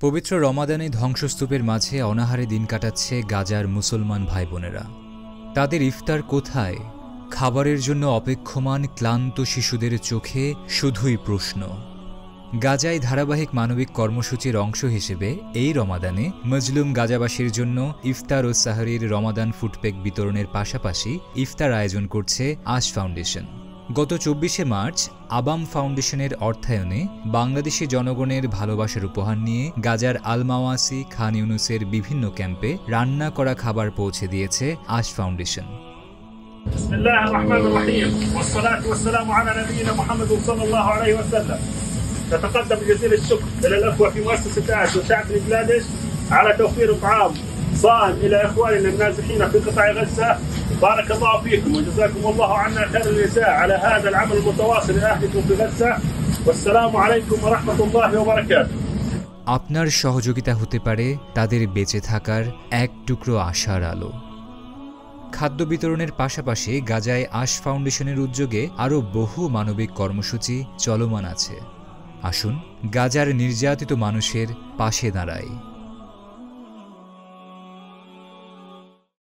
পবিত্র রমাদানে ধ্বংসস্তূপের মাঝে অনাহারে দিন কাটাচ্ছে গাজার মুসলমান ভাই বোনেরা। তাদের ইফতার কোথায়? খাবারের জন্য অপেক্ষমান ক্লান্ত শিশুদের চোখে শুধুই প্রশ্ন। গাজায় ধারাবাহিক মানবিক কর্মসূচির অংশ হিসেবে এই রমাদানে মজলুম গাজাবাসীর জন্য ইফতার ও সাহরির রমাদান ফুডপ্যাক বিতরণের পাশাপাশি ইফতার আয়োজন করছে আশ ফাউন্ডেশন। গত ২৪শে মার্চ আবাম ফাউন্ডেশনের অর্থায়নে বাংলাদেশি জনগণের ভালোবাসার উপহার নিয়ে গাজার আল মাওয়াসি, খান ইউনুসের বিভিন্ন ক্যাম্পে রান্না করা খাবার পৌঁছে দিয়েছে আশ ফাউন্ডেশন। বিসমিল্লাহির রহমানির রহিম ওয়াসসালাতু ওয়াসসালামু আলা নবিয়িনা মুহাম্মদ সাল্লাল্লাহু আলাইহি ওয়াসাল্লাম। نتقدم بجزيل الشكر إلى الأخوة في مؤسسة داعش وشعب بنغلاديش على توفير طعام صائم إلى إخواننا النازحين في قطاع غزة. بارك الله فيكم وجزاكم الله عنا خير الجزاء على هذا العمل المتواصل لأهلكم في غزة. والسلام عليكم ورحمة الله وبركاته. আপনার সহযোগিতা হতে পারে তাদের বেঁচে থাকার এক টুকরো আশার আলো। খাদ্য বিতরণের পাশাপাশি গাজায় আশ ফাউন্ডেশনের উদ্যোগে আরও বহু মানবিক কর্মসূচি চলমান আছে। আসুন গাজার নির্যাতিত মানুষের পাশে দাঁড়াই।